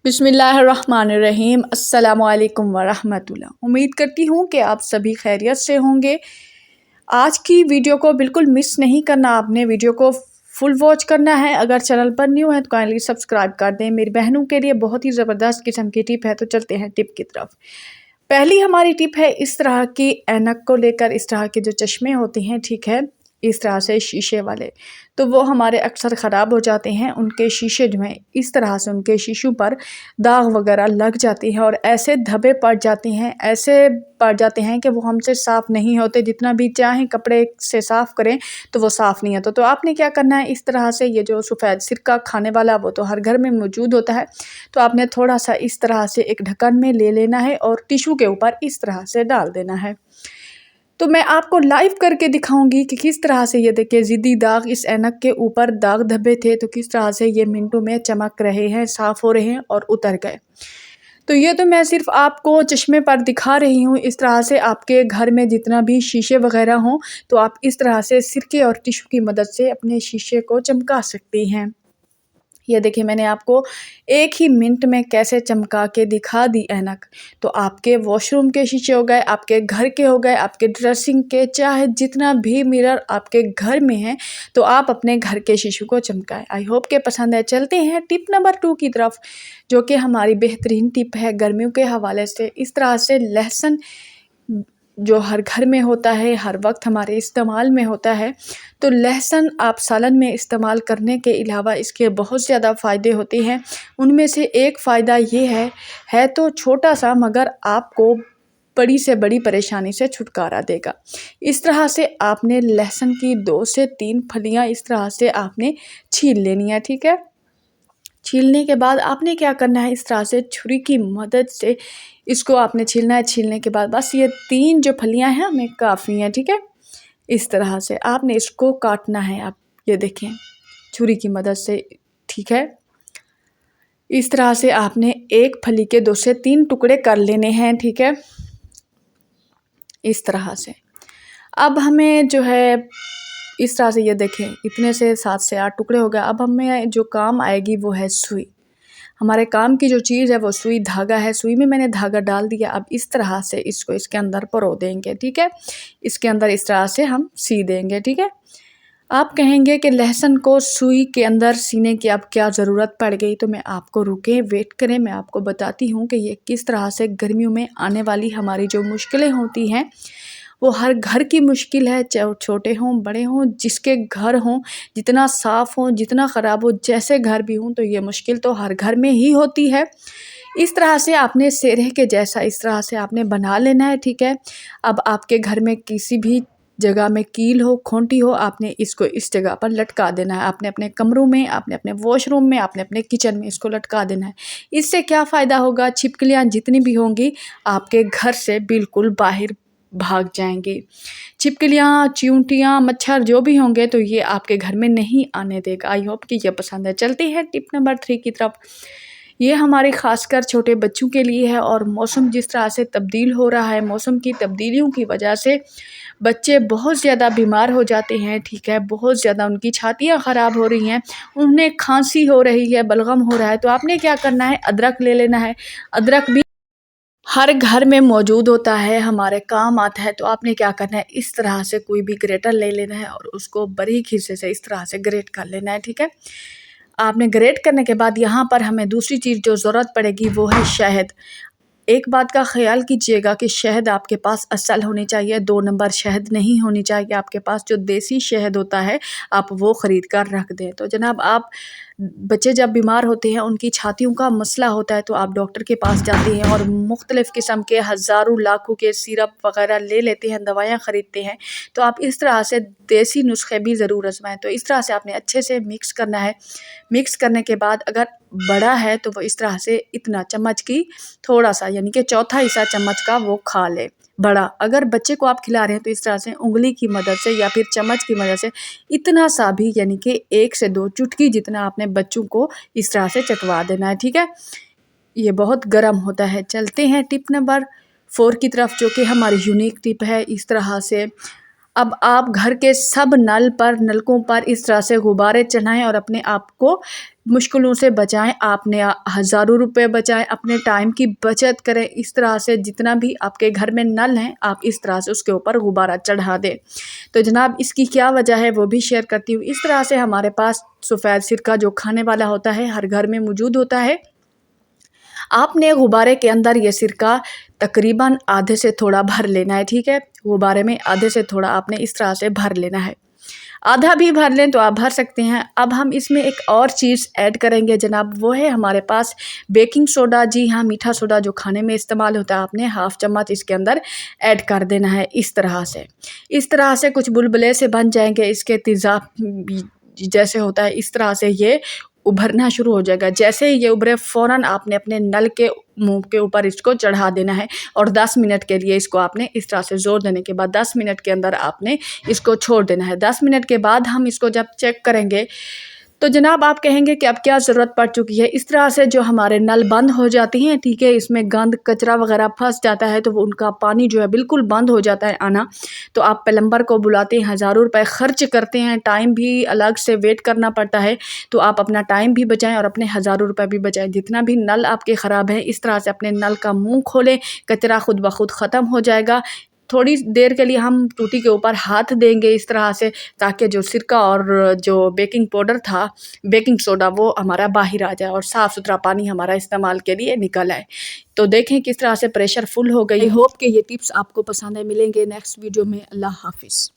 बिस्मिल्लाहिर्रहमानिर्रहीम अस्सलामुअलैकुम वरहमतुल्लाह। उम्मीद करती हूँ कि आप सभी खैरियत से होंगे। आज की वीडियो को बिल्कुल मिस नहीं करना, आपने वीडियो को फुल वॉच करना है। अगर चैनल पर न्यू है तो काइंडली सब्सक्राइब कर दें। मेरी बहनों के लिए बहुत ही ज़बरदस्त किस्म की टिप है, तो चलते हैं टिप की तरफ। पहली हमारी टिप है इस तरह की ऐनक को लेकर। इस तरह के जो चश्मे होते हैं, ठीक है, इस तरह से शीशे वाले, तो वो हमारे अक्सर ख़राब हो जाते हैं। उनके शीशे जो हैं इस तरह से उनके शीशों पर दाग वगैरह लग जाती हैं और ऐसे धब्बे पड़ जाते हैं, ऐसे पड़ जाते हैं कि वो हमसे साफ़ नहीं होते। जितना भी चाहें कपड़े से साफ़ करें तो वो साफ़ नहीं होता। तो आपने क्या करना है, इस तरह से ये जो सफ़ेद सिरका खाने वाला वो तो हर घर में मौजूद होता है, तो आपने थोड़ा सा इस तरह से एक ढक्कन में ले लेना है और टिशू के ऊपर इस तरह से डाल देना है। तो मैं आपको लाइव करके दिखाऊंगी कि किस तरह से, ये देखिए ज़िद्दी दाग इस ऐनक के ऊपर दाग धब्बे थे, तो किस तरह से ये मिनटों में चमक रहे हैं, साफ़ हो रहे हैं और उतर गए। तो ये तो मैं सिर्फ आपको चश्मे पर दिखा रही हूँ। इस तरह से आपके घर में जितना भी शीशे वगैरह हों, तो आप इस तरह से सिरके और टिशू की मदद से अपने शीशे को चमका सकती हैं। ये देखिए मैंने आपको एक ही मिनट में कैसे चमका के दिखा दी ऐनक। तो आपके वॉशरूम के शीशे हो गए, आपके घर के हो गए, आपके ड्रेसिंग के, चाहे जितना भी मिरर आपके घर में है, तो आप अपने घर के शीशों को चमकाएं। आई होप के पसंद है। चलते हैं टिप नंबर 2 की तरफ, जो कि हमारी बेहतरीन टिप है गर्मियों के हवाले से। इस तरह से लहसुन जो हर घर में होता है, हर वक्त हमारे इस्तेमाल में होता है, तो लहसुन आप सालन में इस्तेमाल करने के अलावा इसके बहुत ज़्यादा फ़ायदे होते हैं। उनमें से एक फ़ायदा ये है तो छोटा सा, मगर आपको बड़ी से बड़ी परेशानी से छुटकारा देगा। इस तरह से आपने लहसुन की 2 से 3 फलियाँ इस तरह से आपने छील लेनी है, ठीक है। छीलने के बाद आपने क्या करना है, इस तरह से छुरी की मदद से इसको आपने छीलना है। छीलने के बाद बस ये 3 जो फलियां हैं हमें काफ़ी हैं, ठीक है। इस तरह से आपने इसको काटना है। आप ये देखें छुरी की मदद से, ठीक है। इस तरह से आपने एक फली के 2 से 3 टुकड़े कर लेने हैं, ठीक है, इस तरह से। अब हमें जो है इस तरह से, ये देखें इतने से 7 से 8 टुकड़े हो गए। अब हमें जो काम आएगी वो है सुई। हमारे काम की जो चीज़ है वो सुई धागा है। सुई में मैंने धागा डाल दिया। अब इस तरह से इसको इसके अंदर परो देंगे, ठीक है। इसके अंदर इस तरह से हम सी देंगे, ठीक है। आप कहेंगे कि लहसुन को सुई के अंदर सीने की अब क्या ज़रूरत पड़ गई, तो मैं आपको रुके वेट करें, मैं आपको बताती हूँ कि ये किस तरह से गर्मियों में आने वाली हमारी जो मुश्किलें होती हैं, वो हर घर की मुश्किल है, चाहे छोटे हों बड़े हों, जिसके घर हों, जितना साफ़ हो, जितना ख़राब हो, जैसे घर भी हों, तो ये मुश्किल तो हर घर में ही होती है। इस तरह से आपने सेरह के जैसा इस तरह से आपने बना लेना है, ठीक है। अब आपके घर में किसी भी जगह में कील हो, खोंटी हो, आपने इसको इस जगह पर लटका देना है। आपने अपने कमरों में, आपने अपने वॉशरूम में, आपने अपने किचन में इसको लटका देना है। इससे क्या फ़ायदा होगा, छिपकलियाँ जितनी भी होंगी आपके घर से बिल्कुल बाहर भाग जाएंगी। छिपकलियाँ, चींटियाँ, मच्छर जो भी होंगे तो ये आपके घर में नहीं आने देगा। आई होप कि ये पसंद है। चलते हैं टिप नंबर 3 की तरफ। ये हमारे ख़ासकर छोटे बच्चों के लिए है। और मौसम जिस तरह से तब्दील हो रहा है, मौसम की तब्दीलियों की वजह से बच्चे बहुत ज़्यादा बीमार हो जाते हैं, ठीक है। बहुत ज़्यादा उनकी छातियाँ ख़राब हो रही हैं, उन्हें खांसी हो रही है, बलगम हो रहा है। तो आपने क्या करना है, अदरक ले लेना है। अदरक भी हर घर में मौजूद होता है, हमारे काम आता है। तो आपने क्या करना है, इस तरह से कोई भी ग्रेटर ले लेना है और उसको बारीक हिस्से से इस तरह से ग्रेट कर लेना है, ठीक है। आपने ग्रेट करने के बाद यहाँ पर हमें दूसरी चीज़ जो ज़रूरत पड़ेगी वो है शहद। एक बात का ख़याल कीजिएगा कि शहद आपके पास असल होनी चाहिए, 2 नंबर शहद नहीं होनी चाहिए आपके पास। जो देसी शहद होता है आप वो ख़रीद कर रख दें। तो जनाब, आप बच्चे जब बीमार होते हैं, उनकी छातियों का मसला होता है, तो आप डॉक्टर के पास जाते हैं और मुख्तलिफ़ किस्म के हज़ारों लाखों के सिरप वग़ैरह ले लेते हैं, दवाइयाँ ख़रीदते हैं। तो आप इस तरह से देसी नुस्खे भी ज़रूर आज़माएँ। तो इस तरह से आपने अच्छे से मिक्स करना है। मिक्स करने के बाद अगर बड़ा है तो वो इस तरह से इतना चम्मच की थोड़ा सा, यानी कि चौथा हिस्सा चम्मच का वो खा ले बड़ा। अगर बच्चे को आप खिला रहे हैं तो इस तरह से उंगली की मदद से या फिर चम्मच की मदद से इतना सा भी, यानी कि 1 से 2 चुटकी जितना आपने बच्चों को इस तरह से चटवा देना है, ठीक है। ये बहुत गर्म होता है। चलते हैं टिप नंबर 4 की तरफ, जो कि हमारी यूनिक टिप है। इस तरह से अब आप घर के सब नलकों पर इस तरह से गुब्बारे चढ़ाएं और अपने आप को मुश्किलों से बचाएं, आपने हज़ारों रुपए बचाएं, अपने टाइम की बचत करें। इस तरह से जितना भी आपके घर में नल हैं, आप इस तरह से उसके ऊपर गुब्बारा चढ़ा दें। तो जनाब इसकी क्या वजह है वो भी शेयर करती हूँ। इस तरह से हमारे पास सफ़ेद सिरका जो खाने वाला होता है हर घर में मौजूद होता है। आपने गुब्बारे के अंदर ये सिरका तकरीबन आधे से थोड़ा भर लेना है, ठीक है। गुब्बारे में आधे से थोड़ा आपने इस तरह से भर लेना है। आधा भी भर लें तो आप भर सकते हैं। अब हम इसमें एक और चीज़ ऐड करेंगे जनाब, वो है हमारे पास बेकिंग सोडा। जी हाँ, मीठा सोडा जो खाने में इस्तेमाल होता है, आपने हाफ़ चम्मच इसके अंदर ऐड कर देना है। इस तरह से कुछ बुलबुले से बन जाएंगे। इसके तेज़ाब जैसे होता है इस तरह से ये उभरना शुरू हो जाएगा। जैसे ही ये उभरे फ़ौरन आपने अपने नल के मुंह के ऊपर इसको चढ़ा देना है और 10 मिनट के लिए इसको आपने इस तरह से ज़ोर देने के बाद 10 मिनट के अंदर आपने इसको छोड़ देना है। 10 मिनट के बाद हम इसको जब चेक करेंगे तो जनाब आप कहेंगे कि अब क्या ज़रूरत पड़ चुकी है। इस तरह से जो हमारे नल बंद हो जाती हैं, ठीक है, इसमें गंद कचरा वगैरह फंस जाता है तो वो उनका पानी जो है बिल्कुल बंद हो जाता है आना। तो आप प्लम्बर को बुलाते हैं, हज़ारों रुपए खर्च करते हैं, टाइम भी अलग से वेट करना पड़ता है। तो आप अपना टाइम भी बचाएं और अपने हज़ारों रुपए भी बचाएं। जितना भी नल आपके ख़राब है इस तरह से अपने नल का मुंह खोलें, कचरा खुद ब खुद ख़त्म हो जाएगा। थोड़ी देर के लिए हम टूटी के ऊपर हाथ देंगे इस तरह से, ताकि जो सिरका और जो बेकिंग पाउडर था, बेकिंग सोडा, वो हमारा बाहर आ जाए और साफ़ सुथरा पानी हमारा इस्तेमाल के लिए निकल आए। तो देखें किस तरह से प्रेशर फुल हो गई। आई होप कि ये टिप्स आपको पसंद है। मिलेंगे नेक्स्ट वीडियो में। अल्लाह हाफिज़।